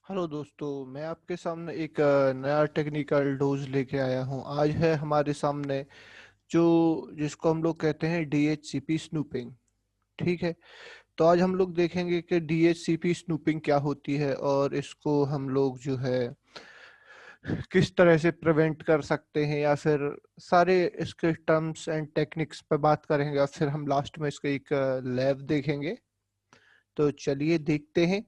Hello दोस्तों, मैं आपके सामने एक नया टेक्निकल डोज लेके आया हूँ। आज है हमारे सामने जो जिसको हम लोग कहते हैं DHCP स्नूपिंग। ठीक है, तो आज हम लोग देखेंगे कि DHCP स्नूपिंग क्या होती है और इसको हम लोग जो है किस तरह से प्रिवेंट कर सकते हैं, या फिर सारे इसके टर्म्स एंड टेक्निक्स पे बात करेंगे और फिर हम लास्ट में इसका एक लैब देखेंगे। तो चलिए देखते हैं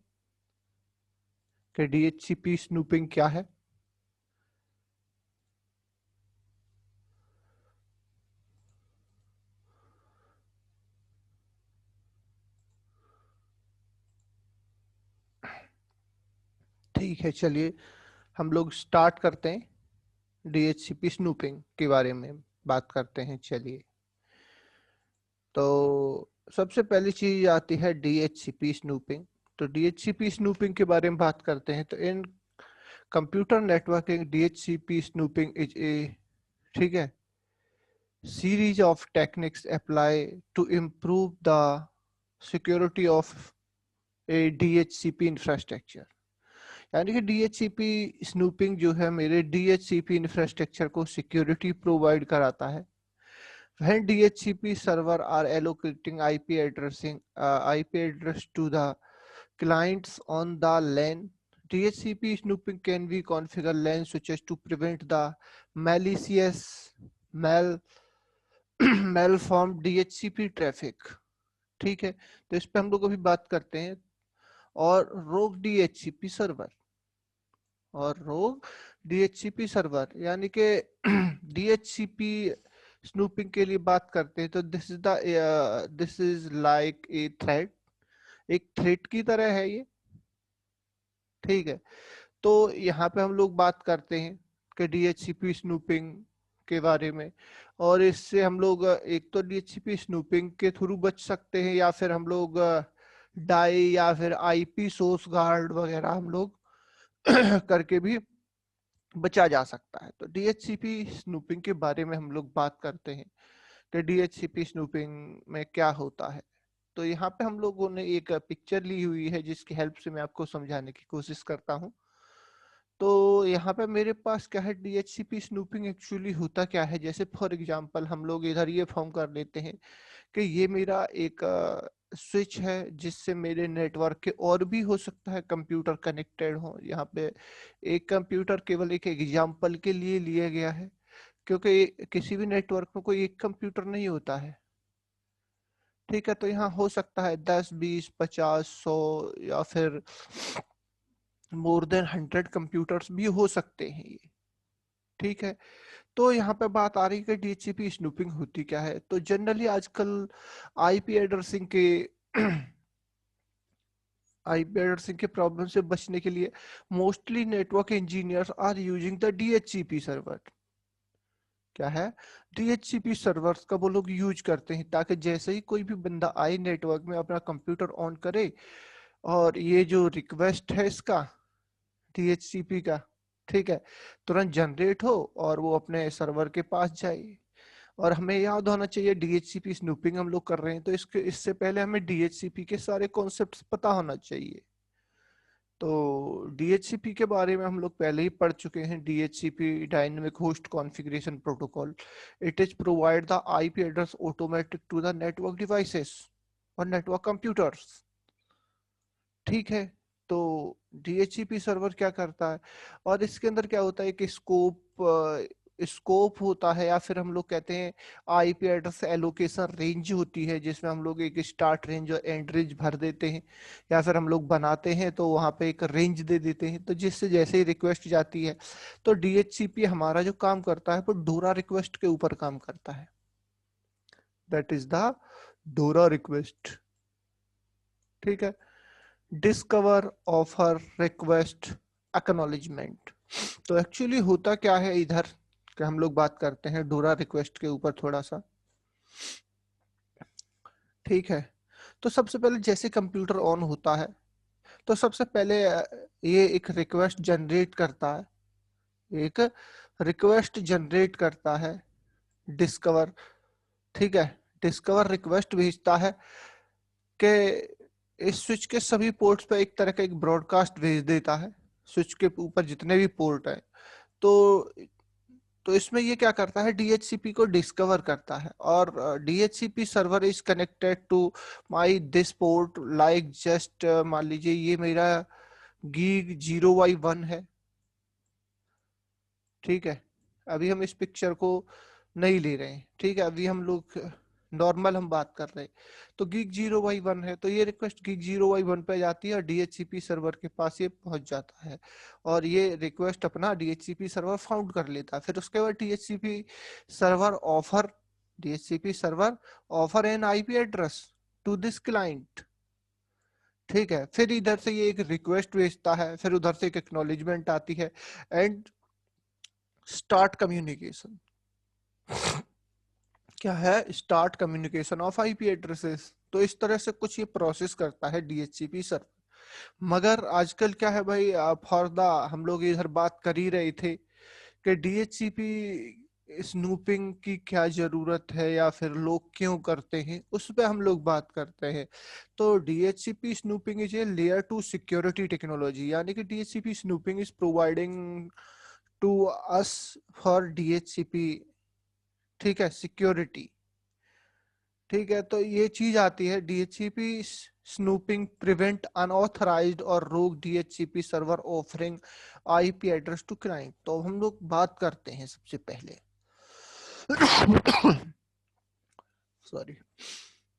कि DHCP स्नूपिंग क्या है। ठीक है, चलिए हम लोग स्टार्ट करते हैं। DHCP स्नूपिंग के बारे में बात करते हैं। चलिए, तो सबसे पहली चीज आती है DHCP स्नूपिंग। तो DHCP स्नूपिंग के बारे में बात करते हैं। तो इन computer networking DHCP snooping is a, ठीक है, series of techniques apply to improve the security of a DHCP infrastructure. यानी कि DHCP स्नूपिंग जो है मेरे DHCP इंफ्रास्ट्रक्चर को सिक्योरिटी प्रोवाइड कराता है। When DHCP server are allocating IP address to the clients on the LAN, DHCP snooping can be configure LAN switches to prevent the malicious mal malformed DHCP traffic। ठीक है, तो इस पे हम लोग अभी बात करते हैं। और रोग DHCP सर्वर, और रोग DHCP सर्वर यानी कि DHCP स्नूपिंग के लिए बात करते हैं। तो this is like a threat, एक थ्रेट की तरह है ये। ठीक है, तो यहाँ पे हम लोग बात करते हैं कि DHCP स्नूपिंग के बारे में। और इससे हम लोग एक तो DHCP स्नूपिंग के थ्रू बच सकते हैं, या फिर हम लोग डाई या फिर IP सोर्स गार्ड वगैरह हम लोग करके भी बचा जा सकता है। तो DHCP स्नूपिंग के बारे में हम लोग बात करते हैं कि DHCP स्नूपिंग में क्या होता है। तो यहाँ पे हम लोगों ने एक पिक्चर ली हुई है जिसकी हेल्प से मैं आपको समझाने की कोशिश करता हूँ। तो यहाँ पे मेरे पास क्या है, DHCP स्नूपिंग एक्चुअली होता क्या है। जैसे फॉर एग्जांपल हम लोग इधर ये फॉर्म कर लेते हैं कि ये मेरा एक स्विच है जिससे मेरे नेटवर्क के और भी हो सकता है कंप्यूटर कनेक्टेड हो। यहाँ पे एक कंप्यूटर केवल एक एग्जांपल के लिए लिया गया है, क्योंकि किसी भी नेटवर्क में कोई एक कंप्यूटर नहीं होता है। ठीक है, तो यहाँ हो सकता है 10 20 50 100 या फिर मोर देन 100 कंप्यूटर्स भी हो सकते हैं ये। ठीक है, तो यहाँ पे बात आ रही है कि DHCP स्नूपिंग होती क्या है। तो जनरली आजकल आईपी एड्रेसिंग के आईपी एड्रेसिंग के प्रॉब्लम से बचने के लिए mostly network engineers are using the DHCP server. क्या है, DHCP सर्वर्स का वो लोग यूज करते हैं, ताकि जैसे ही कोई भी बंदा आए नेटवर्क में अपना कंप्यूटर ऑन करे और ये जो रिक्वेस्ट है इसका DHCP का, ठीक है, तुरंत जनरेट हो और वो अपने सर्वर के पास जाए। और हमें याद होना चाहिए DHCP स्नूपिंग हम लोग कर रहे हैं, तो इससे पहले हमें DHCP के सारे कॉन्सेप्ट्स पता होना चाहिए। तो DHCP के बारे में हम लोग पहले ही पढ़ चुके हैं। DHCP dynamic host configuration protocol, it is provide the IP address automatic to the network devices और नेटवर्क कंप्यूटर्स। ठीक है, तो DHCP सर्वर क्या करता है, और इसके अंदर क्या होता है कि स्कोप होता है, या फिर हम लोग कहते हैं IP एड्रेस एलोकेशन रेंज होती है, जिसमें हम लोग एक स्टार्ट रेंज और एंड रेंज भर देते हैं, या फिर हम लोग बनाते हैं तो वहां पे एक रेंज दे देते हैं। तो जिससे जैसे ही रिक्वेस्ट जाती है, तो DHCP हमारा जो काम करता है वो डोरा रिक्वेस्ट के ऊपर काम करता है। दैट इज द डोरा रिक्वेस्ट। ठीक है, डिस्कवर ऑफर रिक्वेस्ट एक्नॉलेजमेंट। तो एक्चुअली होता क्या है इधर कि हम लोग बात करते हैं डोरा रिक्वेस्ट के ऊपर थोड़ा सा। ठीक है, तो सबसे पहले जैसे कंप्यूटर ऑन होता है, तो सबसे पहले ये एक रिक्वेस्ट जनरेट करता है, एक रिक्वेस्ट जनरेट करता है डिस्कवर। ठीक है, डिस्कवर रिक्वेस्ट भेजता है कि इस स्विच के सभी पोर्ट्स पे एक तरह का एक ब्रॉडकास्ट भेज देता है। स्विच के ऊपर जितने भी पोर्ट हैं। तो इसमें ये क्या करता है, DHCP को डिस्कवर करता है, और DHCP server is connected to my this port, like just मान लीजिए ये मेरा गीग 0y1 है, ठीक है। अभी हम इस पिक्चर को नहीं ले रहे हैं, ठीक है, अभी हम लोग नॉर्मल हम बात कर रहे हैं। तो गीग 0y1 है, तो ये रिक्वेस्ट गीग 0y1 पे जाती है और DHCP सर्वर के पास ये पहुंच जाता है, और ये रिक्वेस्ट अपना DHCP सर्वर फाउंड कर लेता है। फिर उसके बाद DHCP server offer an IP address to this client, ठीक है। फिर इधर से ये एक रिक्वेस्ट भेजता है, फिर उधर से एक एक्नॉलेजमेंट आती है, एंड स्टार्ट कम्युनिकेशन। क्या है, start communication of IP addresses. तो इस तरह से कुछ ये प्रोसेस करता है DHCP सर्वर। मगर आजकल क्या है भाई, फॉर हम लोग इधर बात कर ही रहे थे कि DHCP स्नूपिंग की क्या जरूरत है या फिर लोग क्यों करते हैं, उस पे हम लोग बात करते हैं। तो DHCP snooping is a layer 2 security technology, यानी कि DHCP snooping is providing to us for DHCP, ठीक है, सिक्योरिटी, ठीक है। तो ये चीज आती है DHCP स्नूपिंग प्रिवेंट अनऑथराइज्ड और rogue DHCP server offering IP address to client. तो हम लोग बात करते हैं सबसे पहले सॉरी,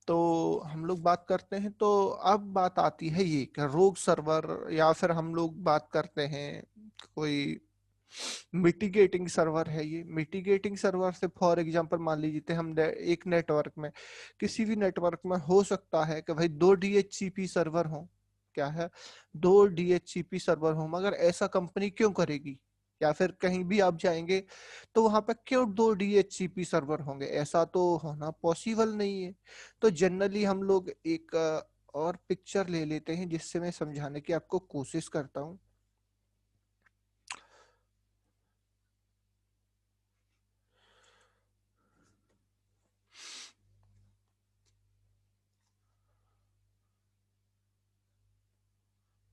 तो हम लोग बात करते हैं, तो अब बात आती है ये कि रोग सर्वर, या फिर हम लोग बात करते हैं कोई मिटिगेटिंग सर्वर है। ये मिटिगेटिंग सर्वर से फॉर एग्जांपल मान लीजिए हम एक नेटवर्क में, किसी भी नेटवर्क में हो सकता है कि भाई 2 DHCP सर्वर हो, क्या है, 2 DHCP सर्वर हो, मगर ऐसा कंपनी क्यों करेगी, या फिर कहीं भी आप जाएंगे तो वहां पर क्यों 2 DHCP सर्वर होंगे, ऐसा तो होना पॉसिबल नहीं है। तो जनरली हम लोग एक और पिक्चर ले लेते हैं जिससे मैं समझाने की आपको कोशिश करता हूँ।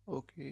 ओके,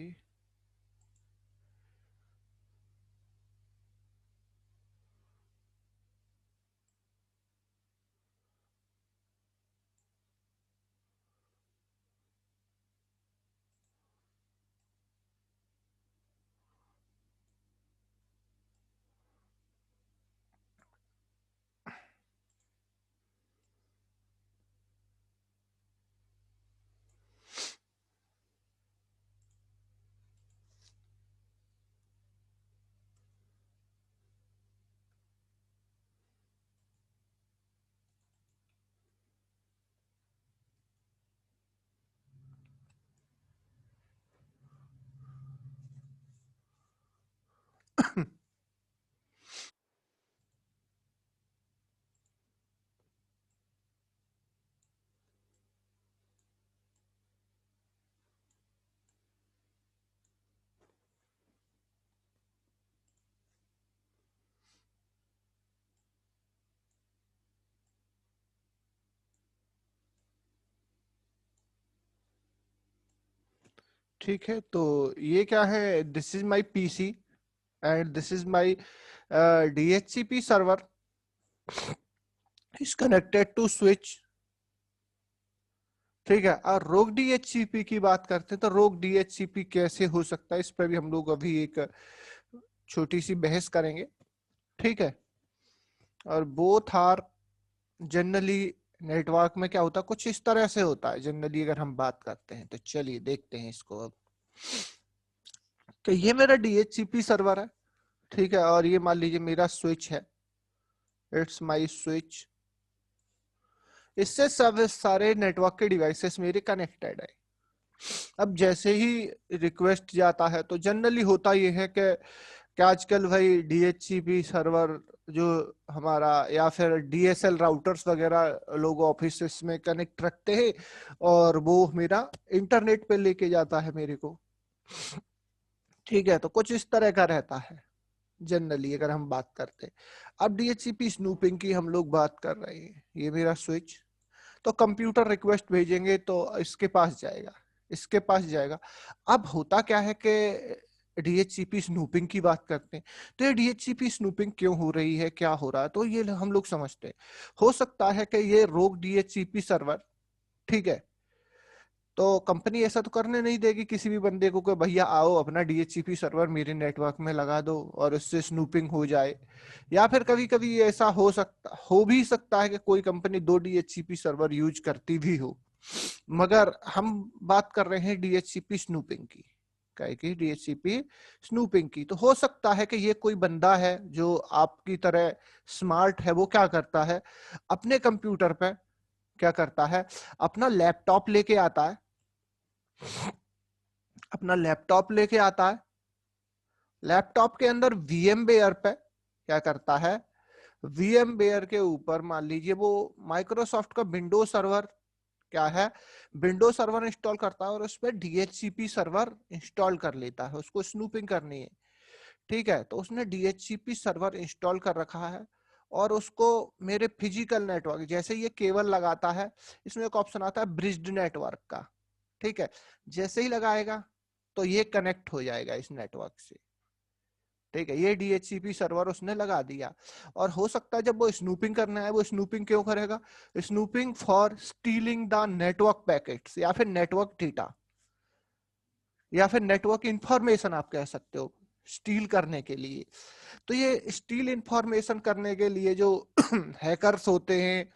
ठीक है। तो ये क्या है, this is my PC and this is my DHCP server is connected to switch, ठीक है। और रोग DHCP की बात करते हैं, तो रोग DHCP कैसे हो सकता है, इस पर भी हम लोग अभी एक छोटी सी बहस करेंगे, ठीक है। और बोथ आर जनरली, नेटवर्क में क्या होता है कुछ इस तरह से होता है जनरली, अगर हम बात करते हैं तो चलिए देखते हैं इसको अब। तो ये मेरा DHCP सर्वर है, ठीक है, और ये मान लीजिए मेरा स्विच है, इट्स माय स्विच। इससे सब सारे नेटवर्क के डिवाइसेस मेरे कनेक्टेड है। अब जैसे ही रिक्वेस्ट जाता है, तो जनरली होता ये है कि आजकल भाई DHCP सर्वर जो हमारा, या फिर DSL राउटर्स वगैरह लोग ऑफिस में कनेक्ट रखते हैं, और वो मेरा इंटरनेट पे लेके जाता है मेरे को, ठीक है। तो कुछ इस तरह का रहता है जनरली, अगर हम बात करते हैं। अब DHCP स्नूपिंग की हम लोग बात कर रहे हैं, ये मेरा स्विच, तो कंप्यूटर रिक्वेस्ट भेजेंगे तो इसके पास जाएगा, इसके पास जाएगा। अब होता क्या है कि DHCP स्नूपिंग की बात करते हैं। तो ये DHCP स्नूपिंग क्यों हो रही है, क्या हो रहा है, तो ये हम लोग समझते हैं। हो सकता है कि ये रोग DHCP सर्वर, ठीक है, तो कंपनी ऐसा तो करने नहीं देगी किसी भी बंदे को कि भैया आओ अपना DHCP सर्वर मेरे नेटवर्क में लगा दो और उससे स्नूपिंग हो जाए। या फिर कभी कभी ऐसा हो भी सकता है कि कोई कंपनी 2 DHCP सर्वर यूज करती भी हो, मगर हम बात कर रहे हैं DHCP स्नूपिंग की, क्या की DHCP स्नूपिंग की। तो हो सकता है कि ये कोई बंदा है जो आपकी तरह स्मार्ट है, वो क्या करता है अपने कंप्यूटर पे, क्या करता है अपना लैपटॉप लेके आता है, अपना लैपटॉप लेके आता है, लैपटॉप के अंदर VMware पे क्या करता है, VMware के ऊपर मान लीजिए वो माइक्रोसॉफ्ट का विंडोज सर्वर, क्या है विंडोज सर्वर इंस्टॉल करता है और उस पर DHCP सर्वर इंस्टॉल कर लेता है, उसको स्नूपिंग करनी है, ठीक है। तो उसने DHCP सर्वर इंस्टॉल कर रखा है और उसको मेरे फिजिकल नेटवर्क, जैसे ये केबल लगाता है इसमें एक ऑप्शन आता है ब्रिज्ड नेटवर्क का, ठीक है, जैसे ही लगाएगा तो ये कनेक्ट हो जाएगा इस नेटवर्क से, ठीक है। ये DHCP सर्वर उसने लगा दिया और हो सकता है जब वो स्नूपिंग करना है, वो स्नूपिंग क्यों करेगा, snooping for stealing the network packets या फिर नेटवर्क डेटा या फिर नेटवर्क इंफॉर्मेशन आप कह सकते हो, स्टील करने के लिए। तो ये स्टील इंफॉर्मेशन करने के लिए जो हैकर्स होते हैं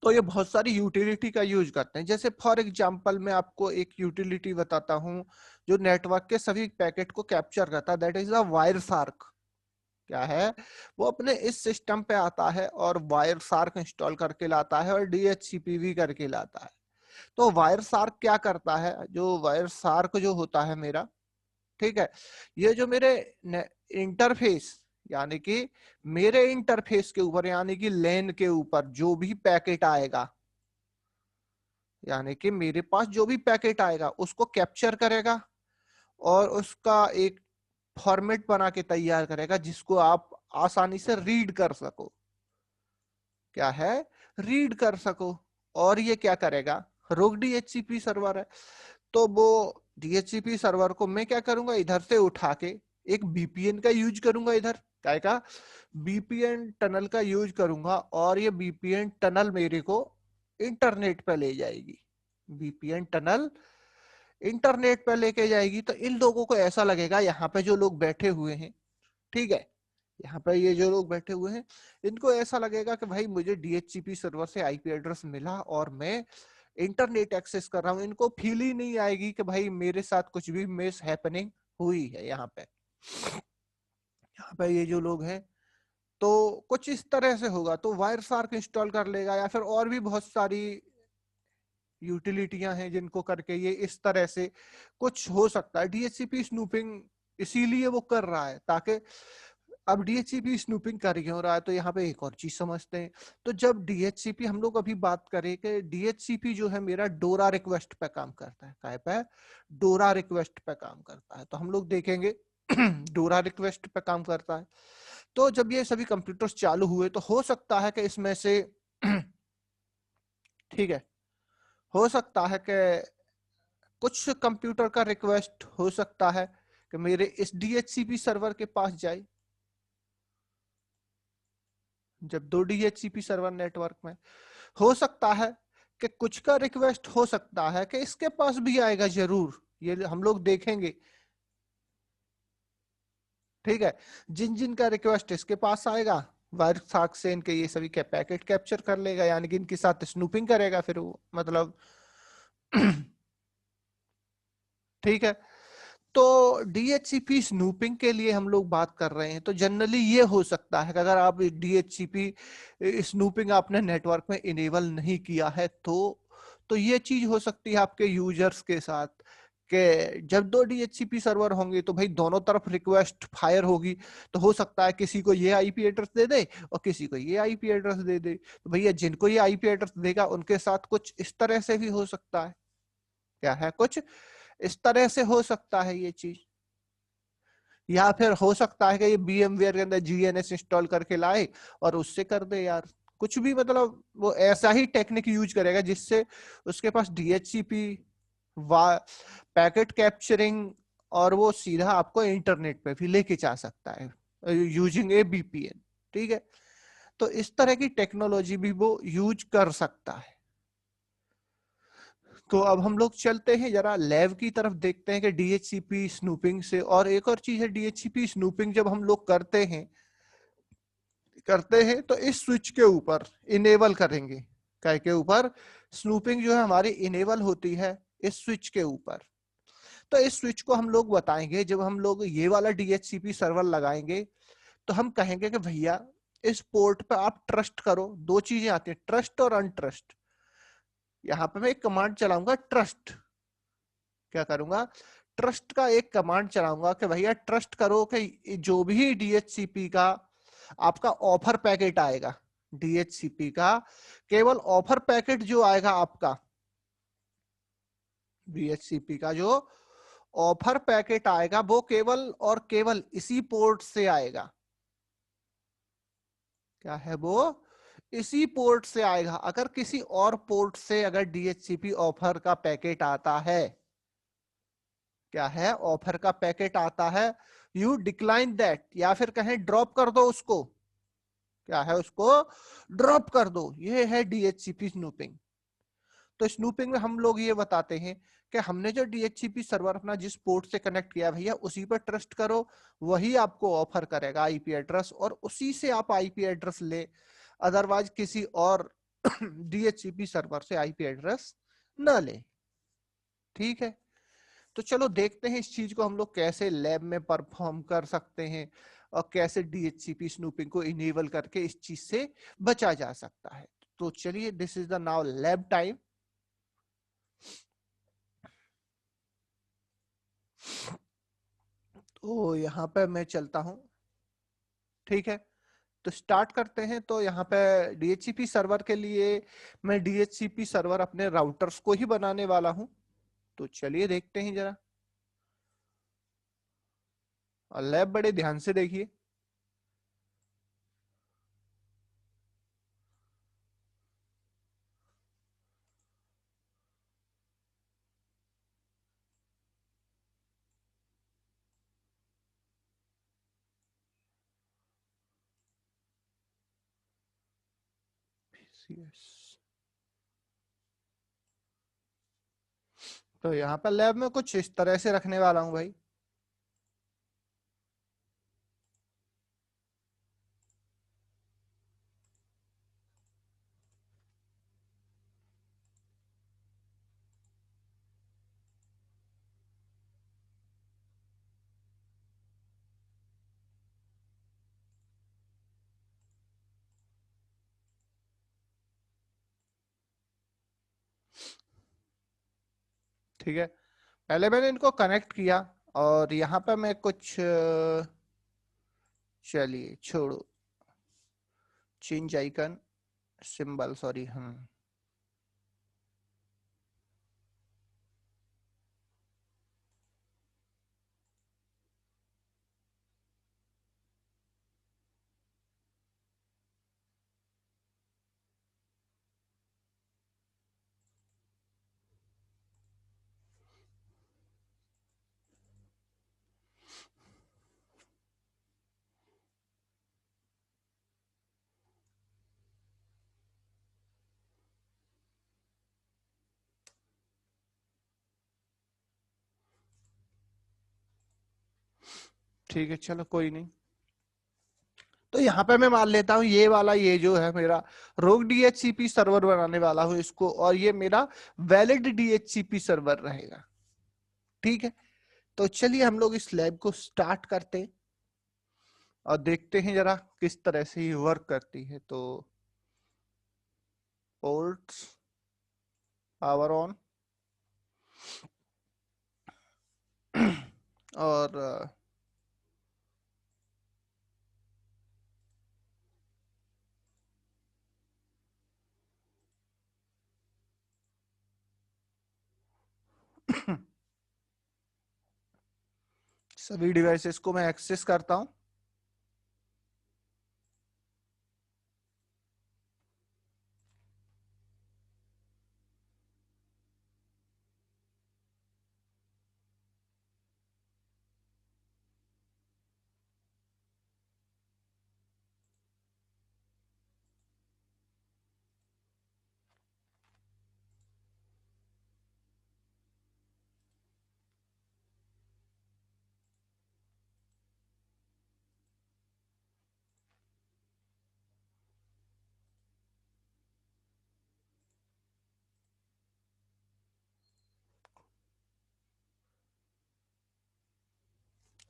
तो ये बहुत सारी यूटिलिटी का यूज करते हैं। जैसे फॉर एग्जांपल मैं आपको एक यूटिलिटी बताता हूं जो नेटवर्क के सभी पैकेट को कैप्चर करता है, that is a wire shark. क्या है वो अपने इस सिस्टम पे आता है और वायर शार्क इंस्टॉल करके लाता है और DHCP भी करके लाता है। तो वायर शार्क क्या करता है, जो वायर शार्क जो होता है मेरा, ठीक है, ये जो मेरे इंटरफेस यानी कि मेरे इंटरफेस के ऊपर यानी कि लेन के ऊपर जो भी पैकेट आएगा, यानी कि मेरे पास जो भी पैकेट आएगा उसको कैप्चर करेगा और उसका एक फॉर्मेट बना के तैयार करेगा जिसको आप आसानी से रीड कर सको, क्या है रीड कर सको। और ये क्या करेगा, रोग DHCP सर्वर है, तो वो DHCP सर्वर को मैं क्या करूंगा इधर से उठा के एक VPN का यूज करूंगा, इधर क्या का VPN टनल का यूज करूंगा और ये VPN टनल मेरे को इंटरनेट पे ले जाएगी, VPN टनल इंटरनेट पे लेके जाएगी। तो इन लोगों को ऐसा लगेगा यहाँ पे जो लोग बैठे हुए हैं, ठीक है, यहाँ पे ये जो लोग बैठे हुए हैं इनको ऐसा लगेगा कि भाई मुझे DHCP सर्वर से IP एड्रेस मिला और मैं इंटरनेट एक्सेस कर रहा हूँ। इनको फील ही नहीं आएगी कि भाई मेरे साथ कुछ भी मिस हैपनिंग हुई है। यहाँ पे ये जो लोग हैं तो कुछ इस तरह से होगा, तो वायर शार्क इंस्टॉल कर लेगा या फिर और भी बहुत सारी यूटिलिटियां हैं जिनको करके ये इस तरह से कुछ हो सकता है। DHCP स्नूपिंग इसीलिए वो कर रहा है ताकि, अब DHCP स्नूपिंग कर क्यों रहा है, तो यहाँ पे एक और चीज समझते हैं। तो जब DHCP हम लोग अभी बात करें कि DHCP जो है मेरा डोरा रिक्वेस्ट पे काम करता है, काय पे डोरा रिक्वेस्ट पे काम करता है, तो हम लोग देखेंगे डोरा रिक्वेस्ट पे काम करता है। तो जब ये सभी कंप्यूटर्स चालू हुए तो हो सकता है कि इसमें से ठीक है, हो सकता है कि कुछ कंप्यूटर का रिक्वेस्ट हो सकता है कि मेरे इस DHCP सर्वर के पास जाए। जब 2 DHCP सर्वर नेटवर्क में, हो सकता है कि कुछ का रिक्वेस्ट हो सकता है कि इसके पास भी आएगा जरूर, ये हम लोग देखेंगे, ठीक है। जिन जिन का रिक्वेस्ट इसके पास आएगा वायर शार्क से इनके ये सभी के पैकेट कैप्चर कर लेगा, यानी कि इनके साथ स्नूपिंग करेगा फिर वो, मतलब ठीक है। तो DHCP स्नूपिंग के लिए हम लोग बात कर रहे हैं तो जनरली ये हो सकता है कि अगर आप DHCP स्नूपिंग आपने नेटवर्क में इनेबल नहीं किया है तो ये चीज हो सकती है आपके यूजर्स के साथ कि जब 2 DHCP सर्वर होंगे तो भाई दोनों तरफ रिक्वेस्ट फायर होगी, तो हो सकता है किसी को ये IP एड्रेस दे दे और किसी को ये IP एड्रेस दे दे, तो भैया जिनको ये IP एड्रेस देगा उनके साथ कुछ इस तरह से भी हो सकता है, क्या है कुछ इस तरह से हो सकता है ये चीज। या फिर हो सकता है कि ये VMware के अंदर GNS इंस्टॉल करके लाए और उससे कर दे यार कुछ भी, मतलब वो ऐसा ही टेक्निक यूज करेगा जिससे उसके पास DHCP पैकेट कैप्चरिंग और वो सीधा आपको इंटरनेट पे भी लेके जा सकता है यूजिंग ए VPN। ठीक है, तो इस तरह की टेक्नोलॉजी भी वो यूज कर सकता है। तो अब हम लोग चलते हैं जरा लैब की तरफ, देखते हैं कि DHCP स्नूपिंग से, और एक और चीज है, DHCP स्नूपिंग जब हम लोग करते हैं तो इस स्विच के ऊपर इनेबल करेंगे। क्या के ऊपर? स्नूपिंग जो है हमारी इनेबल होती है इस स्विच के ऊपर। तो इस स्विच को हम लोग बताएंगे, जब हम लोग ये वाला DHCP सर्वर लगाएंगे तो हम कहेंगे कि भैया इस पोर्ट पे आप ट्रस्ट करो। दो चीजें आती है, ट्रस्ट और अनट्रस्ट। यहाँ पे मैं एक कमांड चलाऊंगा ट्रस्ट। क्या करूंगा? ट्रस्ट का एक कमांड चलाऊंगा कि भैया ट्रस्ट करो कि जो भी DHCP का आपका ऑफर पैकेट आएगा, DHCP का केवल ऑफर पैकेट जो आएगा आपका, DHCP का जो ऑफर पैकेट आएगा वो केवल और केवल इसी पोर्ट से आएगा। क्या है वो? इसी पोर्ट से आएगा। अगर किसी और पोर्ट से अगर DHCP ऑफर का पैकेट आता है, क्या है, ऑफर का पैकेट आता है, यू डिक्लाइन दैट, या फिर कहें ड्रॉप कर दो उसको। क्या है? उसको ड्रॉप कर दो। ये है DHCP स्नूपिंग। तो स्नूपिंग में हम लोग ये बताते हैं कि हमने जो DHCP सर्वर अपना जिस पोर्ट से कनेक्ट किया भैया उसी पर ट्रस्ट करो, वही आपको ऑफर करेगा आईपी एड्रेस, और उसी से आप आईपी एड्रेस ले। अदरवाइज किसी और DHCP सर्वर से आईपी एड्रेस न ले। ठीक है, तो चलो देखते हैं इस चीज को हम लोग कैसे लैब में परफॉर्म कर सकते हैं, और कैसे DHCP स्नूपिंग को इनेबल करके इस चीज से बचा जा सकता है। तो चलिए, this is the now lab time. तो यहाँ पे मैं चलता हूँ। ठीक है, तो स्टार्ट करते हैं। तो यहाँ पे DHCP सर्वर के लिए मैं DHCP सर्वर अपने राउटर्स को ही बनाने वाला हूँ। तो चलिए देखते हैं जरा, और लैब बड़े ध्यान से देखिए। PCS। तो यहाँ पर लैब में कुछ इस तरह से रखने वाला हूँ भाई। ठीक है, पहले मैंने इनको कनेक्ट किया, और यहाँ पे मैं कुछ चलिए छोड़ो, चेंज आइकन सिंबल, सॉरी। हम ठीक है, चलो कोई नहीं। तो यहाँ पे मैं मान लेता हूँ ये वाला, ये जो है मेरा रोग DHCP सर्वर बनाने वाला हूँ इसको, और ये मेरा वैलिड DHCP सर्वर रहेगा। ठीक है, तो चलिए हम लोग इस लैब को स्टार्ट करते हैं और देखते हैं जरा किस तरह से ये वर्क करती है। तो पोर्ट्स पावर ऑन, और सभी डिवाइसेस को मैं एक्सेस करता हूँ।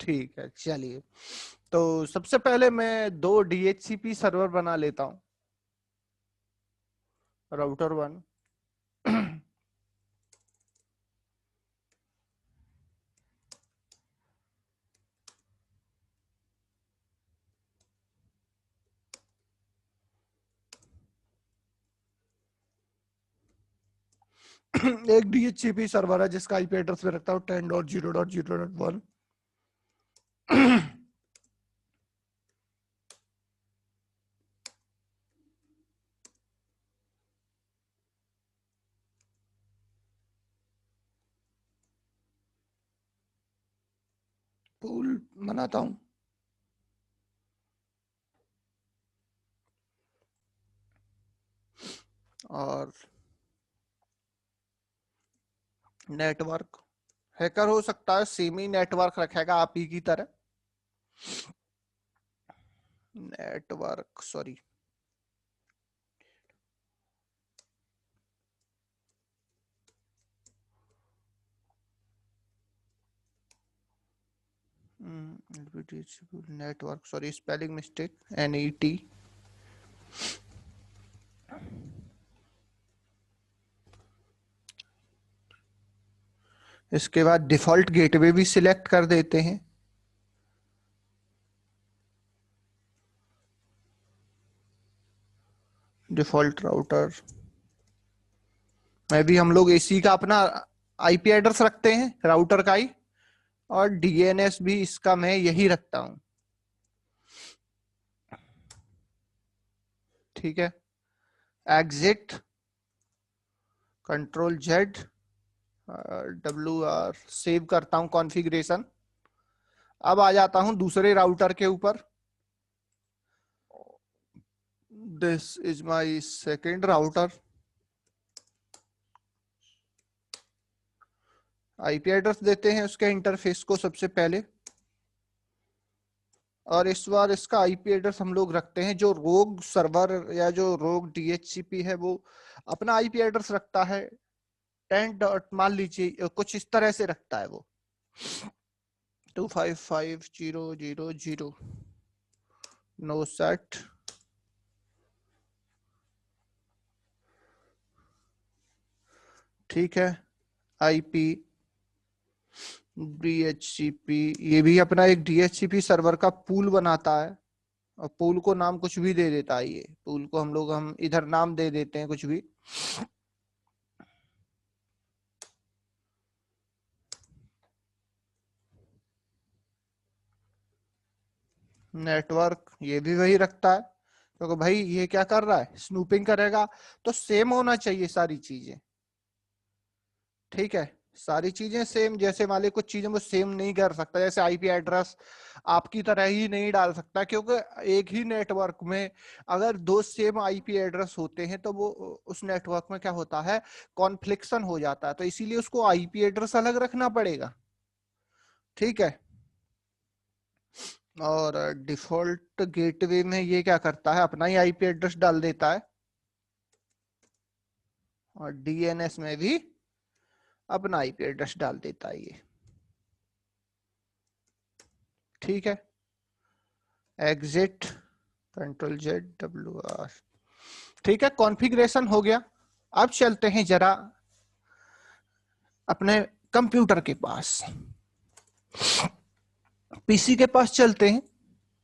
ठीक है, चलिए। तो सबसे पहले मैं 2 DHCP सर्वर बना लेता हूं। राउटर 1 एक DHCP सर्वर है जिसका आईपी एड्रेस में रखता हूँ 10.0.0.1। पूल बनाता हूँ। और नेटवर्क, हैकर हो सकता है सेमी नेटवर्क रखेगा आप ही की तरह। Network sorry, network sorry, spelling mistake, NET। इसके बाद डिफॉल्ट गेटवे भी सिलेक्ट कर देते हैं। डिफॉल्ट राउटर में भी हम लोग एसी का अपना आईपी एड्रेस रखते हैं, राउटर का ही। और डीएनएस भी इसका मैं यही रखता हूं। ठीक है, एग्जिट Ctrl+Z, WR, सेव करता हूं कॉन्फ़िगरेशन। अब आ जाता हूं दूसरे राउटर के ऊपर। This is my second router. IP address देते हैं उसके इंटरफेस को सबसे पहले, और इस बार इसका आईपी एड्रेस हम लोग रखते हैं, जो रोग सर्वर या जो रोग डीएचसीपी है वो अपना आईपी एड्रेस रखता है 10 डॉट, मान लीजिए कुछ इस तरह से रखता है वो 255.0.0.0 नो सेट। ठीक है, आईपी डीएचसीपी, ये भी अपना एक डीएचसीपी सर्वर का पूल बनाता है, और पूल को नाम कुछ भी दे देता है। ये पूल को हम इधर नाम दे देते हैं कुछ भी। नेटवर्क ये भी वही रखता है, क्योंकि भाई ये क्या कर रहा है, स्नूपिंग करेगा, तो सेम होना चाहिए सारी चीजें। ठीक है, सारी चीजें सेम, जैसे मान ली कुछ चीजें वो सेम नहीं कर सकता, जैसे आईपी एड्रेस आपकी तरह ही नहीं डाल सकता, क्योंकि एक ही नेटवर्क में अगर 2 सेम आईपी एड्रेस होते हैं तो वो उस नेटवर्क में क्या होता है, कॉन्फ्लिक्शन हो जाता है, तो इसीलिए उसको आईपी एड्रेस अलग रखना पड़ेगा। ठीक है, और डिफॉल्ट गेटवे में ये क्या करता है, अपना ही आईपी एड्रेस डाल देता है, और डीएनएस में भी अपना आईपी एड्रेस डाल देता है ये। ठीक है, एग्जिट Ctrl+Z, WR। ठीक है, कॉन्फ़िगरेशन हो गया। अब चलते हैं जरा अपने कंप्यूटर के पास, पीसी के पास चलते हैं।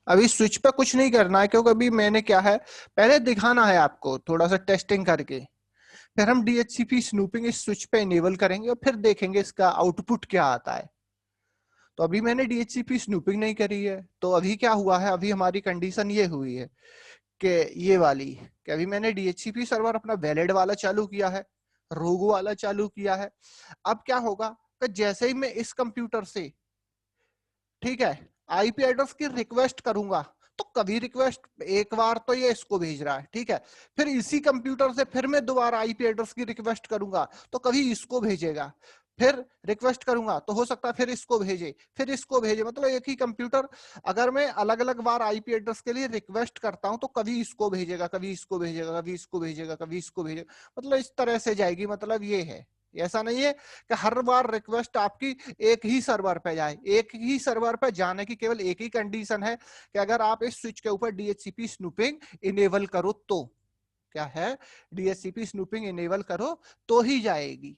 अभी स्विच पे कुछ नहीं करना है, क्योंकि अभी मैंने क्या है, पहले दिखाना है आपको थोड़ा सा टेस्टिंग करके, फिर हम डीएचसीपी स्नूपिंग इस स्विच पे इनेबल करेंगे और फिर देखेंगे इसका आउटपुट क्या आता है। तो अभी मैंने डीएचसीपी स्नूपिंग नहीं करी है, तो अभी क्या हुआ है, अभी हमारी कंडीशन ये हुई है कि ये वाली, कि अभी मैंने डीएचसीपी सर्वर अपना वैलिड वाला चालू किया है, रोग वाला चालू किया है। अब क्या होगा कि जैसे ही मैं इस कंप्यूटर से, ठीक है, आईपी एड्रेस की रिक्वेस्ट करूंगा, तो कभी रिक्वेस्ट एक बार तो ये इसको भेज रहा है, ठीक है, फिर इसी कंप्यूटर से फिर मैं दोबारा आईपी एड्रेस की रिक्वेस्ट करूंगा तो कभी इसको भेजेगा, फिर रिक्वेस्ट करूंगा तो हो सकता है फिर इसको भेजे, फिर इसको भेजे, मतलब एक ही कंप्यूटर अगर मैं अलग अलग बार आईपी एड्रेस के लिए रिक्वेस्ट करता हूं तो कभी इसको भेजेगा, कभी इसको भेजेगा, कभी इसको भेजेगा, कभी इसको भेजेगा, मतलब इस तरह से जाएगी, मतलब ये है। ऐसा नहीं है कि हर बार रिक्वेस्ट आपकी एक ही सर्वर पे जाए। एक ही सर्वर पे जाने की केवल एक ही कंडीशन है कि अगर आप इस स्विच के ऊपर डीएचसीपी स्नूपिंग इनेबल करो तो, क्या है, डीएचसीपी स्नूपिंग इनेबल करो तो ही जाएगी।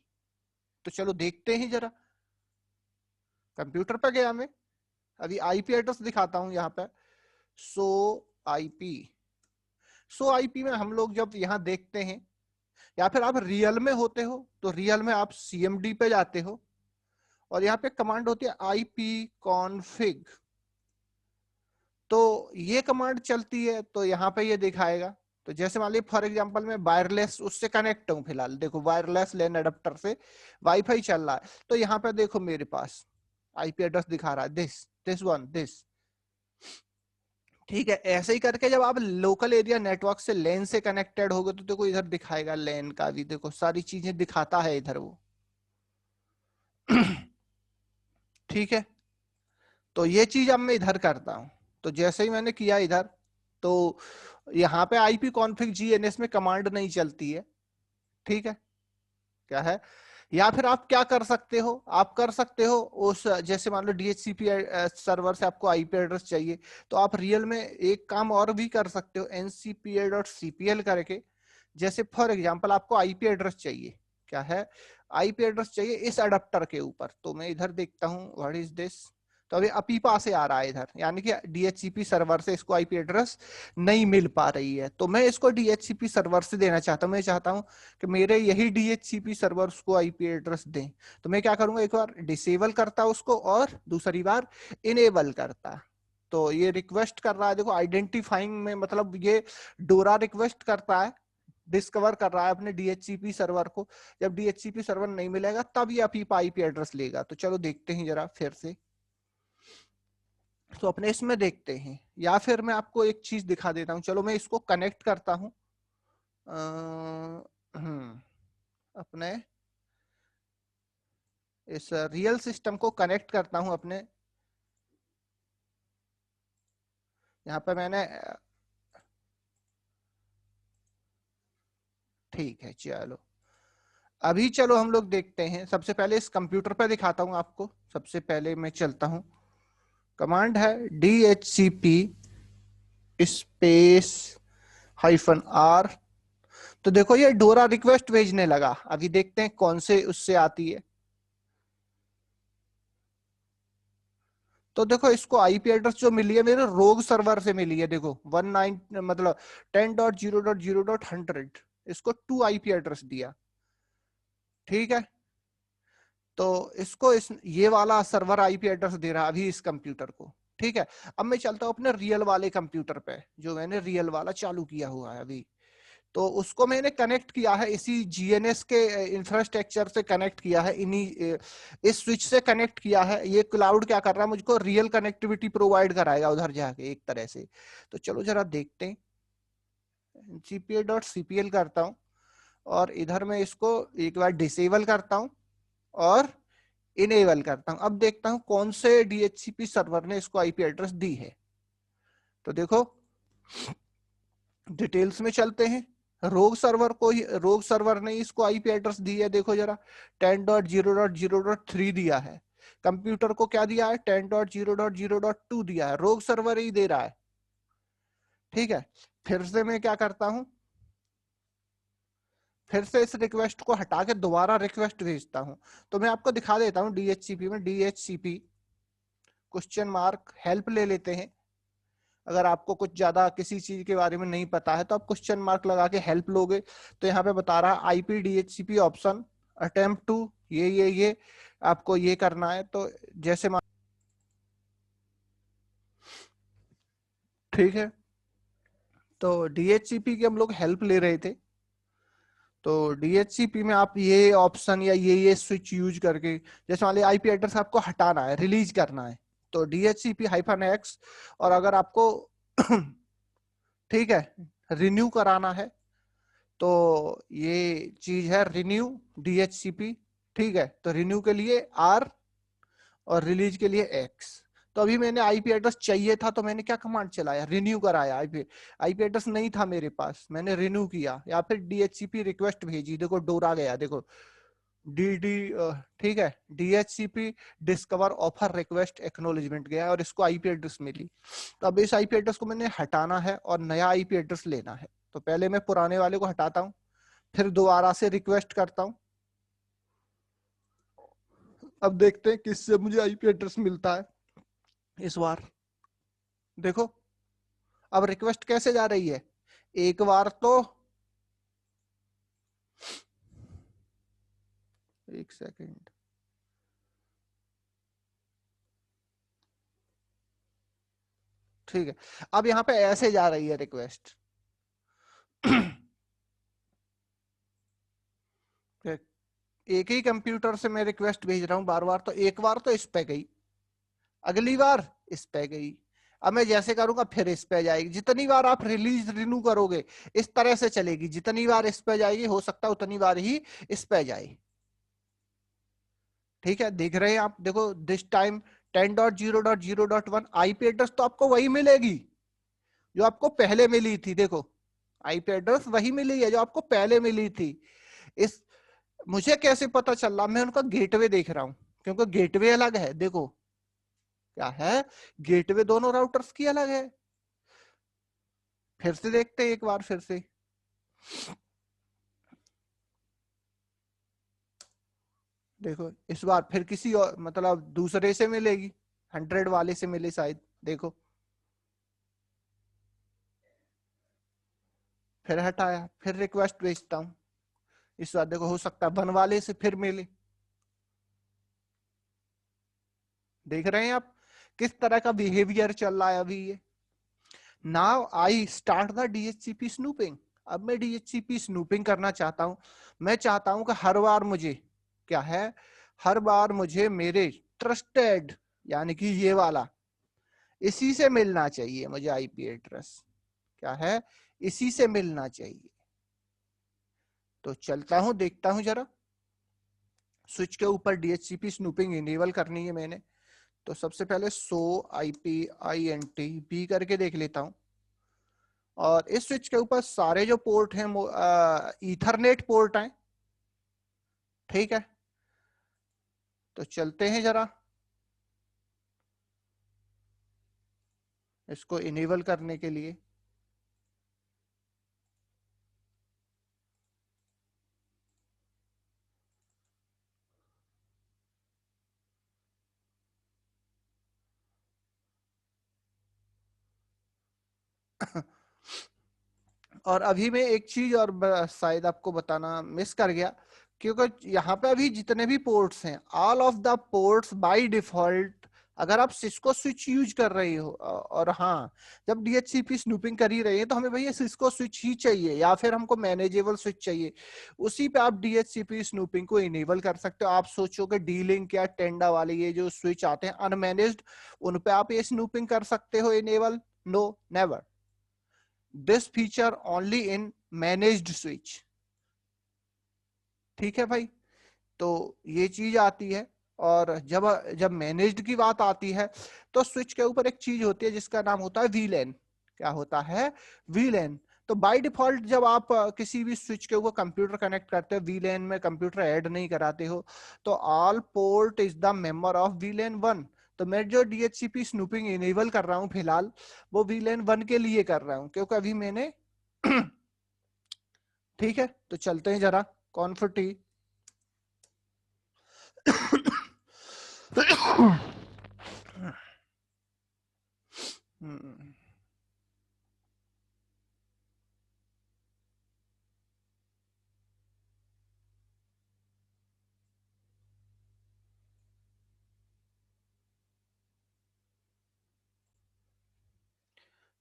तो चलो देखते हैं जरा। कंप्यूटर पे गया मैं, अभी आईपी एड्रेस दिखाता हूं यहाँ पे। सो आईपी, सो आईपी में हम लोग जब यहाँ देखते हैं, या फिर आप रियल में होते हो तो रियल में आप सीएमडी पे जाते हो और यहाँ पे कमांड होती है आईपी कॉन्फ़िग। तो ये कमांड चलती है तो यहाँ पे ये दिखाएगा। तो जैसे मान लीजिए फॉर एग्जांपल मैं वायरलेस उससे कनेक्ट हूँ, फिलहाल देखो वायरलेस लैन अडेप्टर से वाईफाई चल रहा है, तो यहाँ पे देखो मेरे पास आईपी एड्रेस दिखा रहा है दिस वन दिस। ठीक है, ऐसे ही करके जब आप लोकल एरिया नेटवर्क से लैन से कनेक्टेड होगे तो देखो इधर दिखाएगा लैन का भी, देखो सारी चीजें दिखाता है इधर वो। ठीक है, तो ये चीज अब मैं इधर करता हूं। तो जैसे ही मैंने किया इधर, तो यहाँ पे आईपी कॉन्फ़िग जीएनएस में कमांड नहीं चलती है। ठीक है, क्या है, या फिर आप क्या कर सकते हो, आप कर सकते हो उस, जैसे मान लो डीएचसीपी सर्वर से आपको आईपी एड्रेस चाहिए, तो आप रियल में एक काम और भी कर सकते हो, ncpa.cpl करके। जैसे फॉर एग्जांपल आपको आईपी एड्रेस चाहिए, क्या है, आईपी एड्रेस चाहिए इस अडेप्टर के ऊपर, तो मैं इधर देखता हूँ व्हाट इज दिस। तो अभी अपीपा से आ रहा है इधर, यानी कि डीएचसीपी सर्वर से इसको आईपी एड्रेस नहीं मिल पा रही है, तो मैं इसको डीएचसीपी सर्वर से देना चाहता हूँ। मैं चाहता हूँ कि मेरे यही डीएचसीपी सर्वर्स को आईपी एड्रेस दें। तो मैं क्या करूंगा, एक बार डिसेबल करता उसको और दूसरी बार इनेबल करता। तो ये रिक्वेस्ट कर रहा है, देखो आइडेंटिफाइंग में मतलब ये डोरा रिक्वेस्ट करता है, डिस्कवर कर रहा है अपने डीएचसीपी सर्वर को। जब डीएचसीपी सर्वर नहीं मिलेगा तब ये अपीपा आईपी एड्रेस लेगा। तो चलो देखते हैं जरा फिर से। तो अपने इसमें देखते हैं, या फिर मैं आपको एक चीज दिखा देता हूं। चलो मैं इसको कनेक्ट करता हूं अपने इस रियल सिस्टम को कनेक्ट करता हूं अपने। यहाँ पे मैंने, ठीक है चलो, अभी चलो हम लोग देखते हैं। सबसे पहले इस कंप्यूटर पे दिखाता हूं आपको। सबसे पहले मैं चलता हूं, कमांड है DHCP स्पेस -R। तो देखो ये डोरा रिक्वेस्ट भेजने लगा। अभी देखते हैं कौन से उससे आती है। तो देखो इसको आईपी एड्रेस जो मिली है मेरे रोग सर्वर से मिली है, देखो 19 मतलब 10.0.0.100, इसको 2 आईपी एड्रेस दिया। ठीक है, तो इसको ये वाला सर्वर आईपी एड्रेस दे रहा अभी इस कंप्यूटर को। ठीक है, अब मैं चलता हूँ अपने रियल वाले कंप्यूटर पे, जो मैंने रियल वाला चालू किया हुआ है अभी। तो उसको मैंने कनेक्ट किया है इसी जीएनएस के इंफ्रास्ट्रक्चर से कनेक्ट किया है, इन्हीं इस स्विच से कनेक्ट किया है। ये क्लाउड क्या कर रहा है, मुझको रियल कनेक्टिविटी प्रोवाइड कराएगा उधर जाके एक तरह से। तो चलो जरा देखते हैं, gpa.cpl करता हूं और इधर मैं इसको एक बार डिसेबल करता हूं और इनेबल करता हूं। अब देखता हूं कौन से डीएचसीपी सर्वर ने इसको आईपी एड्रेस दी है। तो देखो डिटेल्स में चलते हैं, रोग सर्वर को ही, रोग सर्वर ने इसको आईपी एड्रेस दी है। देखो जरा 10.0.0.3 दिया है। कंप्यूटर को क्या दिया है, 10.0.0.2 दिया है। रोग सर्वर ही दे रहा है। ठीक है, फिर से मैं क्या करता हूं, फिर से इस रिक्वेस्ट को हटा के दोबारा रिक्वेस्ट भेजता हूं। तो मैं आपको दिखा देता हूं डीएचसीपी में, डीएचसीपी हेल्प ले लेते हैं। अगर आपको कुछ ज्यादा किसी चीज के बारे में नहीं पता है तो आप क्वेश्चन लगा के हेल्प लोगे। तो यहाँ पे बता रहा है IP DHCP option attempt to ये आपको ये करना है। तो जैसे ठीक है, तो डीएचसीपी की हम लोग हेल्प ले रहे थे। तो डीएचसीपी में आप ये ऑप्शन या ये स्विच यूज करके, जैसे मान लीजिए आईपी एड्रेस आपको हटाना है, रिलीज करना है, तो DHCP-X। और अगर आपको ठीक है रिन्यू कराना है तो ये चीज है रिन्यू DHCP। ठीक है, तो रिन्यू के लिए R और रिलीज के लिए X। तो अभी मैंने आईपी एड्रेस चाहिए था तो मैंने क्या कमांड चलाया, रिन्यू कराया। आईपी एड्रेस नहीं था मेरे पास, मैंने रिन्यू किया, या फिर DHCP रिक्वेस्ट भेजी। देखो डोरा गया, देखो डी डी ठीक है, DHCP discover offer request acknowledgement गया और इसको आईपी एड्रेस मिली। तो अब इस आईपी एड्रेस को मैंने हटाना है और नया आईपी एड्रेस लेना है। तो पहले मैं पुराने वाले को हटाता हूँ, फिर दोबारा से रिक्वेस्ट करता हूँ। अब देखते हैं किससे मुझे आईपी एड्रेस मिलता है इस बार। देखो अब रिक्वेस्ट कैसे जा रही है, एक बार तो, एक सेकेंड, ठीक है। अब यहाँ पे ऐसे जा रही है रिक्वेस्ट एक ही कंप्यूटर से मैं रिक्वेस्ट भेज रहा हूं बार बार, तो एक बार तो इस पे गई, अगली बार इस पे गई, अब मैं जैसे करूंगा फिर इस पे जाएगी। जितनी बार आप रिलीज रिन्यू करोगे इस तरह से चलेगी, जितनी बार इस पे जाएगी हो सकता है उतनी बार ही इस पे जाए। ठीक है, देख रहे हैं आप, देखो दिस टाइम 10.0.0.1 आईपी एड्रेस तो आपको वही मिलेगी जो आपको पहले मिली थी। देखो आईपी एड्रेस वही मिली है जो आपको पहले मिली थी। इस मुझे कैसे पता चल रहा, मैं उनका गेटवे देख रहा हूं, क्योंकि गेटवे अलग है। देखो क्या है, गेटवे दोनों राउटर्स की अलग है। फिर से देखते हैं एक बार फिर से, देखो इस बार फिर किसी और मतलब दूसरे से मिलेगी, 100 वाले से मिले शायद। देखो फिर हटाया, फिर रिक्वेस्ट भेजता हूं, इस बार देखो हो सकता है 1 वाले से फिर मिले। देख रहे हैं आप किस तरह का बिहेवियर चल रहा है अभी ये। Now I start the DHCP snooping. अब मैं डीएचसीपी स्नूपिंग करना चाहता हूं। मैं चाहता हूं कि हर बार मुझे क्या है, हर बार मुझे मेरे ट्रस्टेड यानी कि ये वाला इसी से मिलना चाहिए, मुझे आईपी एड्रेस क्या है इसी से मिलना चाहिए। तो चलता हूं, देखता हूं जरा, स्विच के ऊपर डीएचसीपी स्नूपिंग इनेबल करनी है मैंने। तो सबसे पहले सो IPINT B करके देख लेता हूं। और इस स्विच के ऊपर सारे जो पोर्ट हैं ईथरनेट पोर्ट हैं। ठीक है, तो चलते हैं जरा इसको इनेबल करने के लिए। और अभी मैं एक चीज और शायद आपको बताना मिस कर गया, क्योंकि यहाँ पे अभी जितने भी पोर्ट्स हैं, all of the ports by default, अगर आप सिस्को स्विच यूज कर रही हो और हाँ जब डीएचसीपी स्नूपिंग कर ही रहे हैं तो हमें भैया सिस्को स्विच ही चाहिए या फिर हमको मैनेजेबल स्विच चाहिए, उसी पे आप डीएचसीपी स्नूपिंग को इनेबल कर सकते हो। आप सोचोगे डी लिंक या टेंडा वाले ये जो स्विच आते हैं अनमैनेज्ड, उन पे आप ये स्नूपिंग कर सकते हो enable? No, never. This feature only in managed switch. ठीक है भाई, तो ये चीज आती है। और जब जब मैनेज्ड की बात आती है तो स्विच के ऊपर एक चीज होती है जिसका नाम होता है वीलैन। क्या होता है? वीलैन। तो बाय डिफॉल्ट जब आप किसी भी स्विच के ऊपर कंप्यूटर कनेक्ट करते हो, वीलैन में कंप्यूटर ऐड नहीं कराते हो, तो all port is the member of वीलैन 1। तो मैं जो डीएचसीपी स्नूपिंग इनेबल कर रहा हूं फिलहाल, वो वीलैन 1 के लिए कर रहा हूं, क्योंकि अभी मैंने ठीक है, तो चलते हैं जरा कॉन्फिग।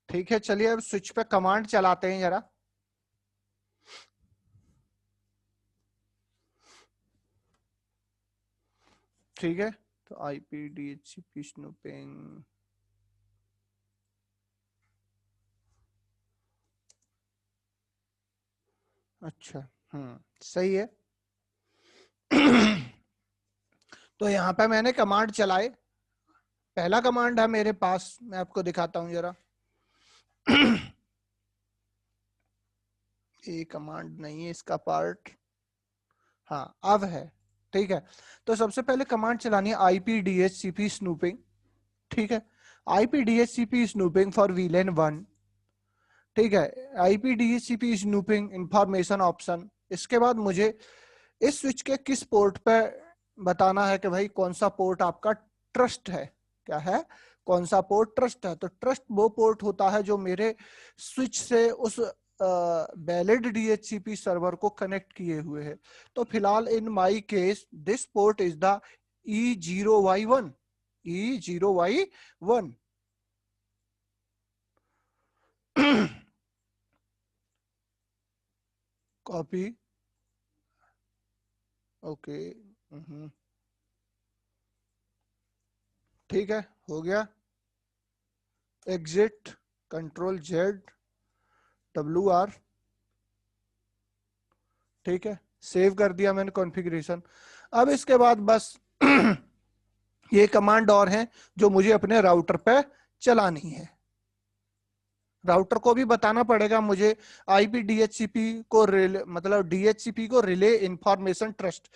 ठीक है, चलिए अब स्विच पे कमांड चलाते हैं जरा। ठीक है, तो आईपी डीएचसीपी स्नूपिंग, अच्छा, सही है। तो यहाँ पे मैंने कमांड चलाए। पहला कमांड है मेरे पास, मैं आपको दिखाता हूं जरा। ये कमांड नहीं है इसका पार्ट, हाँ अब है। ठीक है, तो सबसे पहले कमांड चलानी है IPDHCP स्नूपिंग। ठीक है, IPDHCP स्नूपिंग फॉर VLAN 1। ठीक है, IPDHCP स्नूपिंग इंफॉर्मेशन ऑप्शन। इसके बाद मुझे इस स्विच के किस पोर्ट पे बताना है कि भाई कौन सा पोर्ट आपका ट्रस्ट है। क्या है, कौन सा पोर्ट ट्रस्ट है। तो ट्रस्ट वो पोर्ट होता है जो मेरे स्विच से उस वैलिड DHCP सर्वर को कनेक्ट किए हुए है। तो फिलहाल in my case this port is the E0Y1। E0Y1 copy, okay, ठीक है, हो गया। Exit, Ctrl+Z, WR। ठीक है, सेव कर दिया मैंने कॉन्फ़िगरेशन। अब इसके बाद बस ये कमांड और है जो मुझे अपने राउटर पे चलानी है। राउटर को भी बताना पड़ेगा मुझे IPDHCP को रिले, मतलब DHCP को रिले इंफॉर्मेशन ट्रस्ट,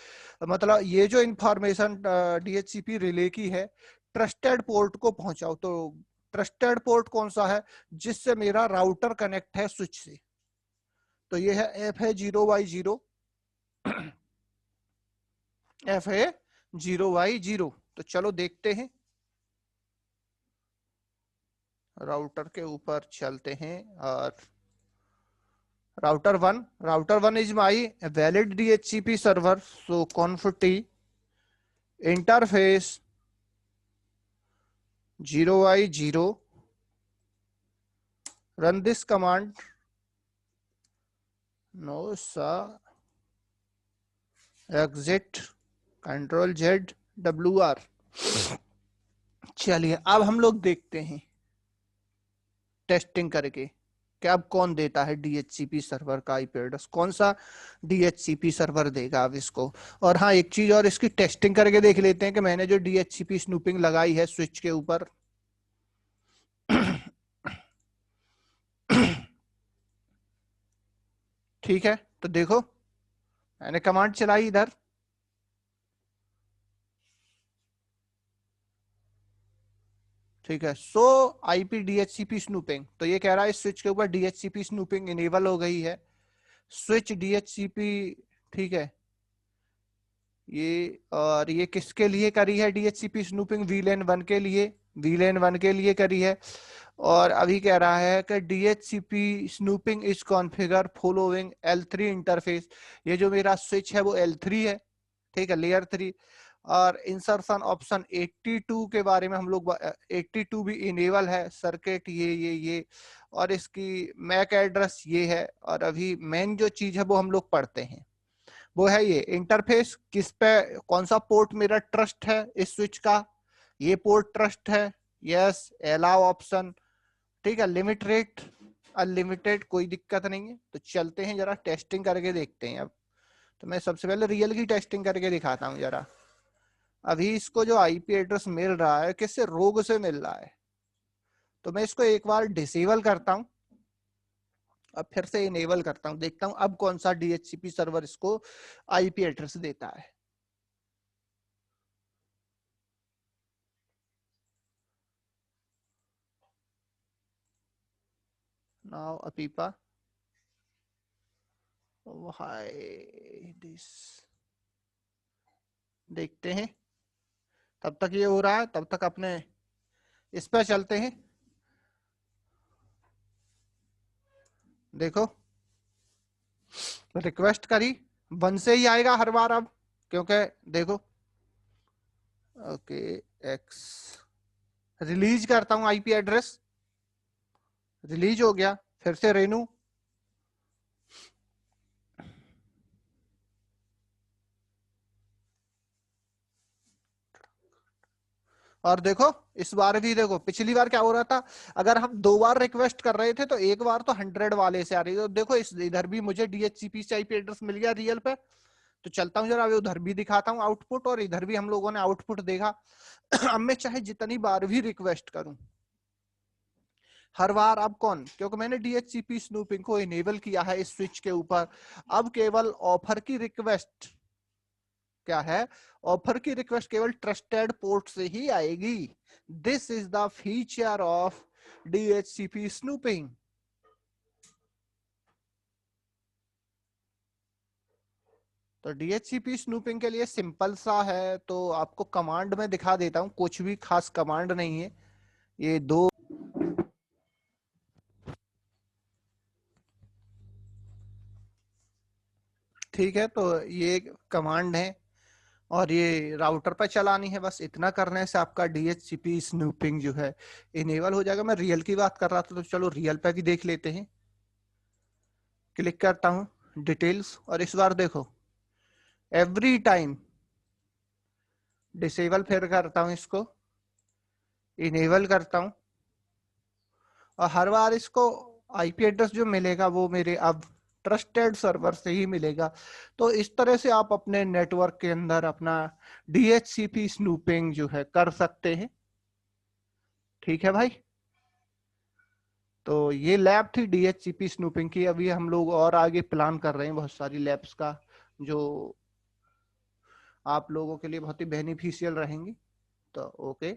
मतलब ये जो इंफॉर्मेशन DHCP रिले की है ट्रस्टेड पोर्ट को पहुंचाओ। तो ट्रस्टेड पोर्ट कौन सा है, जिससे मेरा राउटर कनेक्ट है स्विच से। तो ये है FA0Y0, FA0Y0। तो चलो देखते हैं, राउटर के ऊपर चलते हैं। और router 1 is my valid DHCP server, so conf-t interface 0y0, run this command, no sa, exit, Ctrl+Z, WR। चलिए अब हम लोग देखते हैं टेस्टिंग करके कि अब कौन देता है DHCP सर्वर का IP एड्रेस, कौन सा DHCP सर्वर देगा अब इसको। और हाँ, एक चीज और, इसकी टेस्टिंग करके देख लेते हैं कि मैंने जो DHCP स्नूपिंग लगाई है स्विच के ऊपर ठीक है, तो देखो मैंने कमांड चलाई इधर, ठीक है। सो IPDHCP स्नूपिंग, तो ये कह रहा है इस स्विच के ऊपर DHCP स्नूपिंग इनेबल हो गई है। स्विच DHCP, ठीक है, ये और ये किसके लिए करी है DHCP स्नूपिंग, VLAN 1 के लिए, VLAN 1 के लिए करी है। और अभी कह रहा है कि DHCP snooping is configure following L3 interface. ये जो मेरा स्विच है वो L3 है, ठीक है, लेयर 3। और इंसर्शन ऑप्शन 82 के बारे में हम लोग 82 भी इनेबल है, सर्किट ये और इसकी मैक एड्रेस ये है। और अभी मेन जो चीज है वो हम लोग पढ़ते हैं, वो है ये इंटरफेस, किस पे कौन सा पोर्ट मेरा ट्रस्ट है इस स्विच का, ये पोर्ट ट्रस्ट है, यस, अलाउ ऑप्शन, ठीक है, लिमिट रेट अनलिमिटेड, कोई दिक्कत नहीं है। तो चलते हैं जरा टेस्टिंग करके देखते हैं। अब तो मैं सबसे पहले रियल की टेस्टिंग करके दिखाता हूँ जरा। अभी इसको जो IP एड्रेस मिल रहा है किससे, रोग से मिल रहा है। तो मैं इसको एक बार डिसेबल करता हूँ, अब फिर से इनेबल करता हूँ, देखता हूँ अब कौन सा DHCP सर्वर इसको IP एड्रेस देता है। नाउ अपीपा, हाय दिस, देखते हैं। तब तक ये हो रहा है, तब तक अपने इस पर चलते हैं। देखो रिक्वेस्ट करी, 1 से ही आएगा हर बार अब, क्योंकि देखो, ओके, एक्स, रिलीज करता हूं IP एड्रेस, रिलीज हो गया, फिर से रेनू, और देखो इस बार भी देखो, पिछली बार क्या हो रहा था, अगर हम 2 बार रिक्वेस्ट कर रहे थे तो एक बार तो 100 वाले से आ रही है। तो देखो इस इधर भी मुझे DHCP से IP एड्रेस मिल गया रियल पे। तो चलता हूँ जरा उधर भी दिखाता हूँ आउटपुट, और इधर भी हम लोगों ने आउटपुट देखा। अब मैं चाहे जितनी बार भी रिक्वेस्ट करूं, हर बार, अब कौन, क्योंकि मैंने DHCP स्नूपिंग को इनेबल किया है इस स्विच के ऊपर, अब केवल ऑफर की रिक्वेस्ट क्या है, ऑफर की रिक्वेस्ट केवल ट्रस्टेड पोर्ट से ही आएगी। This is the feature of DHCP snooping. तो DHCP स्नूपिंग के लिए सिंपल सा है, तो आपको कमांड में दिखा देता हूं, कुछ भी खास कमांड नहीं है, ये दो, ठीक है। तो ये कमांड है और ये राउटर पर चलानी है, बस इतना करने से आपका DHCP स्नूपिंग जो है इनेबल हो जाएगा। मैं रियल की बात कर रहा था, तो चलो रियल पे भी देख लेते हैं। क्लिक करता हूं डिटेल्स, और इस बार देखो एवरी टाइम डिसेबल फिर करता हूं, इसको इनेबल करता हूं, और हर बार इसको आईपी एड्रेस जो मिलेगा वो मेरे अब ट्रस्टेड सर्वर से ही मिलेगा। तो इस तरह से आप अपने नेटवर्क के अंदर अपना DHCP स्नूपिंग जो है कर सकते हैं। ठीक है भाई, तो ये लैब थी DHCP स्नूपिंग की। अभी हम लोग और आगे प्लान कर रहे हैं बहुत सारी लैब्स का, जो आप लोगों के लिए बहुत ही बेनिफिशियल रहेंगी। तो ओके।